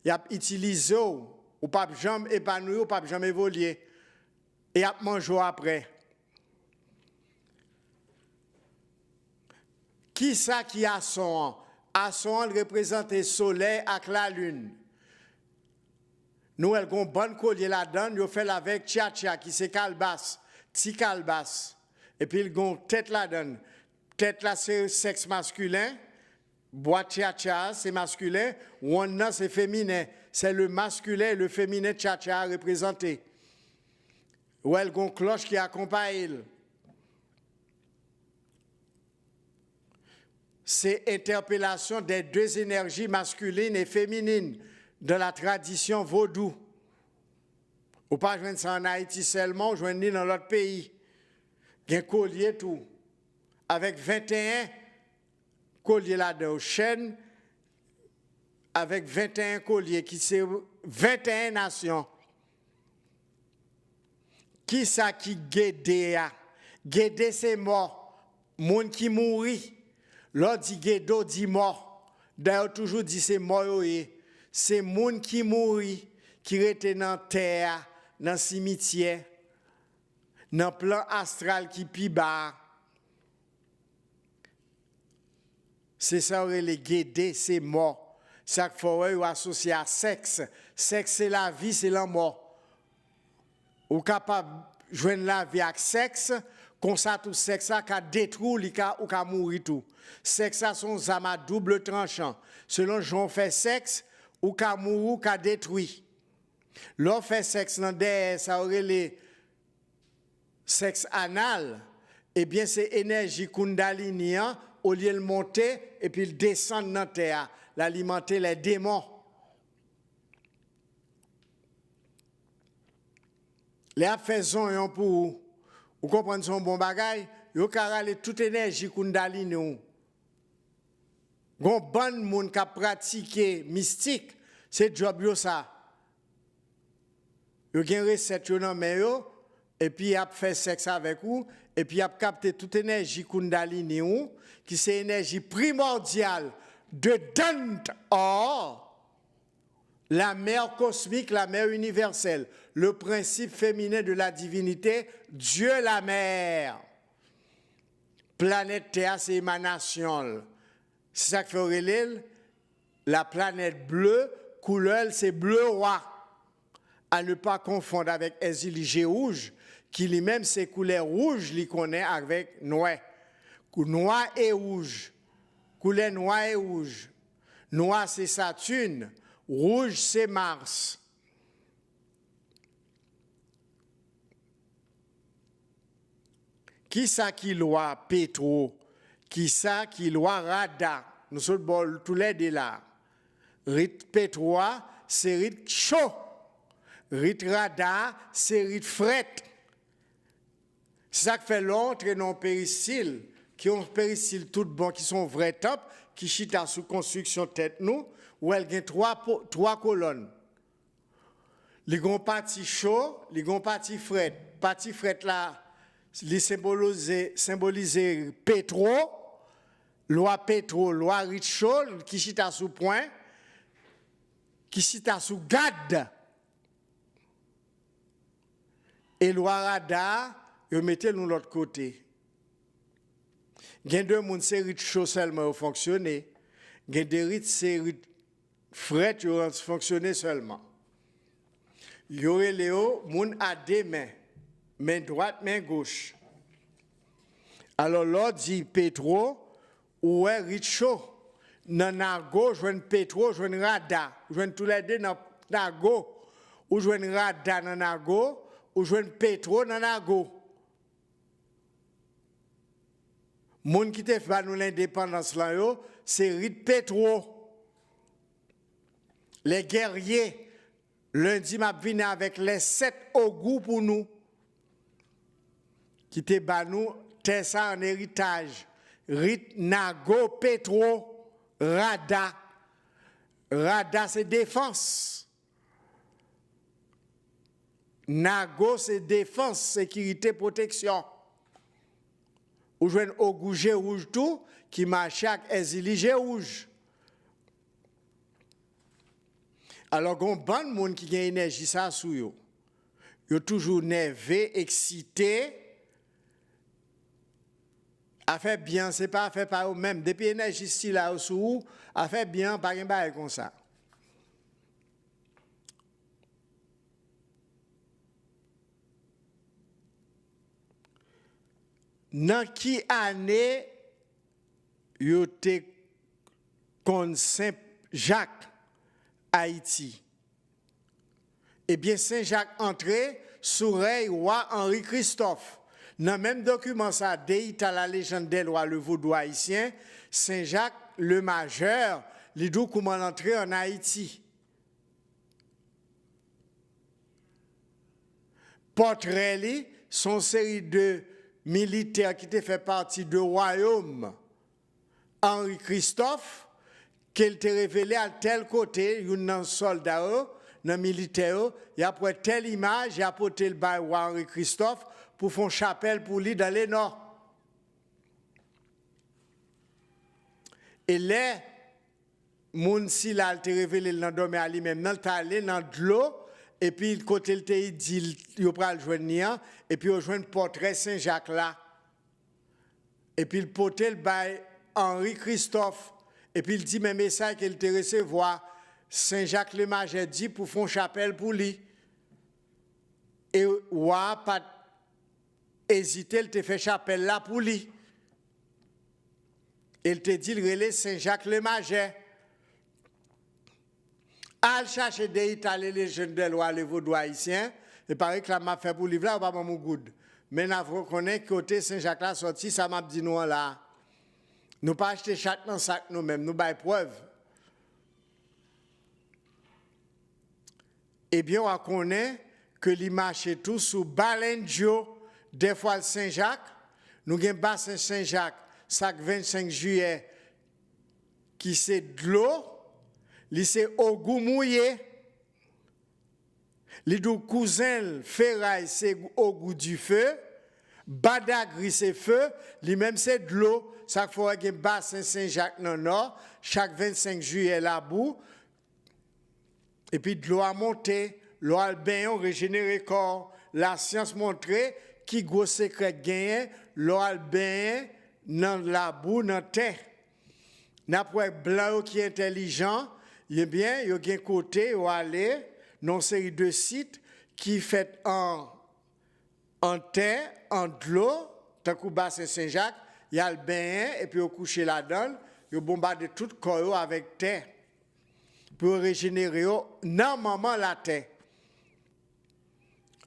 Il a utilisé ou pas jamais épanoui, ou pas jamais évolué. Et a mangé après. Qui ça qui a son? A son représente le soleil avec la lune. Nous, elle avons un bon collier là-dedans, nous faisons avec tcha-tcha, qui c'est calbas, petit calbas. Et puis, ils ont tête là-dedans. Tête là, c'est sexe masculin. Boîte tcha-tcha, c'est masculin. Wanda, c'est féminin. C'est le masculin et le féminin tcha-tcha représenté. Ou elle a une cloche qui accompagne. C'est interpellation des deux énergies masculines et féminines de la tradition vaudou. Ou pas joindre ça en Haïti seulement, joindre dans l'autre pays. Il y a un collier tout. Avec 21 colliers là-dedans, chaîne, avec 21 colliers, qui c'est 21 nations. Qui ça qui guédé? Guédé c'est mort. Moun qui mourit. L'autre dit guédo dit mort. D'ailleurs, toujours dit c'est mort. C'est moun qui mourit, qui était dans la terre, dans le cimetière, dans le plan astral qui pi bas. C'est ça, les guédés, c'est mort. Ça qu'il faut associer à sexe. Sexe, c'est la vie, c'est la mort. Ou capable de joindre la vie avec sexe, comme ça, tout sexe, qui a détruit ou qui a mouru tout. Sexe, ça, son âme à double tranchant. Selon j'en fais sexe, ou qui a mouru, ou qui a détruit. L'on fait sexe dans des, ça aurait les sexe anal, eh bien, c'est énergie kundalini, au lieu de monter, et puis il descend dans la terre, l'alimenter les démons. Les faisons pour vous comprenez son bon bagay, yo karale toute énergie kundalini. Gon bon moun qui pratique mystique, c'est job yo ça. Yo gen recette yo nan men yo, et puis a fait sexe avec vous, et puis a capté toute énergie kundalini ou, qui c'est énergie primordiale de Dante or. La mère cosmique, la mère universelle, le principe féminin de la divinité, Dieu la mère. Planète Terre, c'est émanation. C'est ça que fait Aurélie. La planète bleue, couleur, c'est bleu roi. à ne pas confondre avec exiligé rouge, qui lui-même c'est couleur rouge, il connaît avec noir. Noir et rouge. Couleur noir et rouge. Noir c'est Saturne, rouge c'est Mars. Qui ça qui loi pétro? Qui ça qui loi rada? Nous sommes tous les deux là. Rite pétro, c'est rite chaud. Rite rada, c'est rite fret. C'est ça qui fait l'entrée non péricile, qui ont péricile tout bon, qui sont vrais top, qui chita sous construction tête nous, où elle a trois colonnes. Les grands parties chaud, les grands parties fret. Partie fret là, les symboliser pétro, loi rite chaud, qui chita sous point, qui chita sous gade. Et loi radar, vous mettez nous l'autre côté. Il y a deux moun c'est rite chaud seulement fonctionner. Il y a des rites c'est rite fret qui fonctionner seulement. Il y aurait Léo, moun a deux mains, main droite, main gauche. Alors l'autre dit pétro, ou est rite chaud. Dans nago, je vois pétro, je vois rada. Je vois tous les deux dans nago. Ou je vois rada dans nago, ou je vois pétro dans nago. Moun qui te fait nous l'indépendance là, c'est rite pétro. Les guerriers, lundi m'a venu avec les 7 au goût pour nous. Qui te bat nous, t'es ça en héritage. Rite nago pétro rada. Rada c'est défense. Nago c'est défense, sécurité, protection. Ou jouez au gougé rouge tout, qui marche avec exiligé rouge. Alors, il y a bon monde qui a énergie ça sous yo. Yo toujours nerveux, excité. A fait bien, c'est pas fait par eux-mêmes. Depuis l'énergie ici là sous, a fait bien, pas rien bail comme ça. Dans qui année yo te kon Saint-Jacques Haïti? Eh bien Saint-Jacques entré sous règne roi Henri Christophe. Dans le même document ça déite à la légende des lois le vaudou haïtien, Saint-Jacques le Majeur, li dou comment entrer en Haïti. Portrait li son série de militaire qui te fait partie du royaume Henri Christophe, qu'il te révélé à tel côté, un soldat, un militaire, il a pris telle image, il a porté le bail roi Henri Christophe pour faire une chapelle pour lui dans les nord. Et là, moun si là, il te révélé le nom à lui-même, il est allé dans de l'eau, et puis le côté il te dit, il va le joindre, et puis il joint le portrait Saint-Jacques là. Et puis il porte le bail Henri Christophe. Et puis il dit, mais message qu'il te recevoir, Saint-Jacques le Majeur dit pour faire une chapelle pour lui. Et ouah, pas hésiter, il te fait chapelle là pour lui. Il te dit, il relève Saint-Jacques le Majeur. Al chercher des Italiens, les jeunes de loi, les vaudou haïtiens. Il paraît que la m'a fait pour livre là, ou pas mon good. Mais nous reconnaissons que côté Saint-Jacques là sorti, ça m'a dit nous là. Nous pas acheter chaque dans sac nous-mêmes, nous bail preuve. Eh bien, on connaît que les marchés tout sous Balendio, des fois le Saint-Jacques. Nous avons bassin Saint-Jacques, sac 25 juillet, qui c'est de l'eau. C'est au goût mouillé. Les deux cousins ferraille, c'est au goût du feu. Badagri, c'est feu. Les mêmes, c'est de l'eau. Ça faut un bassin Saint-Jacques dans le nord. Chaque 25 juillet, la boue. Et puis de l'eau a monté. L'eau a bien régénéré corps. La science montrée qui gros secret gagné. L'eau a bien dans la boue, dans la terre. N'a pas blanc qui est intelligent. Eh bien, il y a un côté où aller une série de sites qui fait en terre, en de l'eau, tant que bassin Saint-Jacques, il y a le bain, et puis au coucher là-dedans, il bombarde tout le corps avec terre pour régénérer normalement la terre.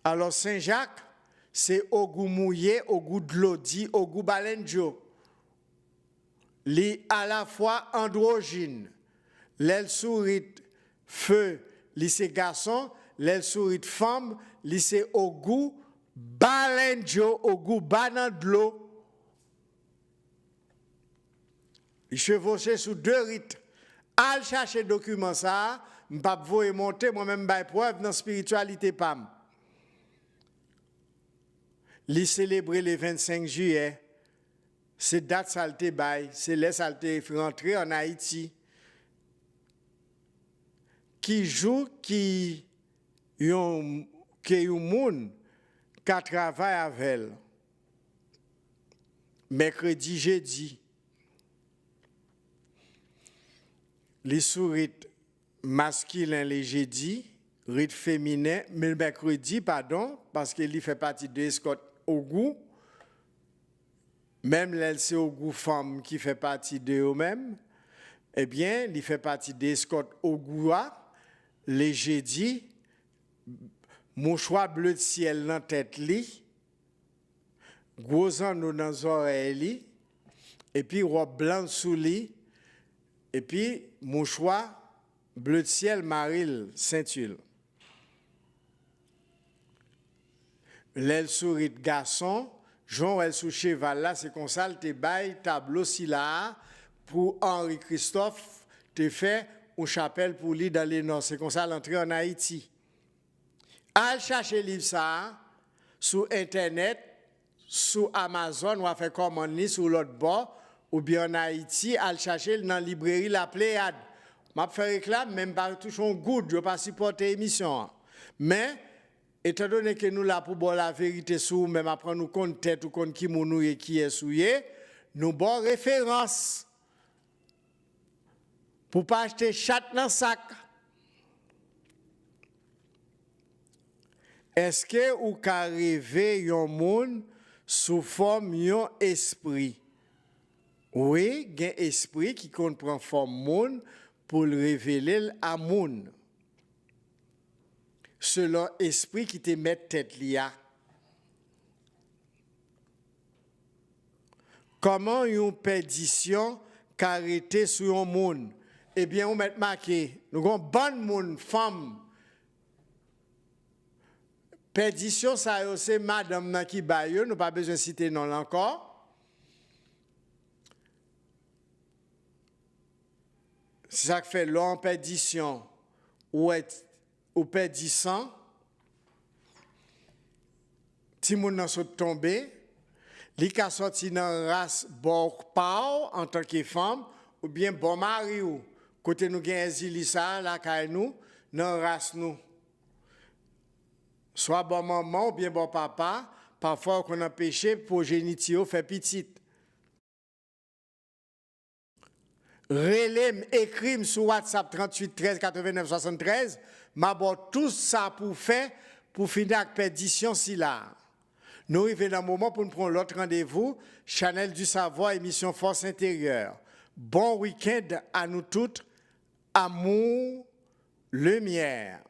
Alors Saint-Jacques, c'est au goût mouillé, au goût de l'eau dit, au goût balenjo. Li à la fois androgyne. L'aile sourit feu, li c'est garçon, l'aile sourit femme, li c'est au goût balenjo, au goût banan de l'eau. Il chevauchait sous deux rites. Al chercher document ça, m'pas vous monter moi-même by preuve dans spiritualité pam. Li célébrer le 25 juillet. C'est date salte bay, c'est les salte rentré en Haïti. Qui joue qui yon moun qui travaille avec elle. Mercredi, jeudi. Les sourites masculins les jeudi, rites féminins, mais le mercredi, pardon, parce qu'il fait partie de l'escorte au goût. Même là, c'est au goût femme qui fait partie de eux-mêmes. Eh bien, il fait partie des escortes au goût, les jeudi, mouchoir bleu de ciel dans la tête, gros anneau dans les oreilles, et puis robe blanche sous lit, et puis mouchoir bleu de ciel, maril, ceinture. L'aile sourit de garçon, Jean elle sous cheval là, c'est comme ça, te bail tableau si là pour Henri Christophe, te fait une chapelle pour lui dans les Nord. C'est comme ça l'entrée en Haïti. Al chercher livre ça sur internet, sur Amazon, ou à faire commande sur l'autre bord, ou bien en Haïti, al chercher dans la librairie La Pléiade. M'a fait réclame, même pas toucher un good, je pas supporter l'émission. Mais étant donné que nous là pour voir la vérité sur même après nous compte tête ou compte qui mounou et qui est souillé, nous bon référence pour pas acheter chat dans sac. Est-ce que ou ka rêver yon moun sous forme yon esprit? Oui, il y a un esprit qui prend forme moun pour le révéler à moun. Selon esprit qui te met tête liya. Comment une perdition carité sur un moun? Eh bien, on met marqué, nous avons bonne moun, femme. Perdition, ça c'est madame qui baille, nous pas besoin de citer non encore. C'est ça qui fait l'homme perdition ou perdissant. Si moun nan saute tombé, li ka sorti dans race bon pao en tant que femme ou bien bon mari ou côté nous gen exilisa la kay nous dans race nous. Soit bon maman ou bien bon papa, parfois qu'on a péché pour géniteur fait petite. Relèm écrit sur WhatsApp 38 13 89 73, m'a bon tout ça pour faire pour finir avec perdition si là. Nous arrivons dans un moment pour nous prendre l'autre rendez-vous, Channel du Savoir, émission Force intérieure. Bon week-end à nous toutes, amour, lumière.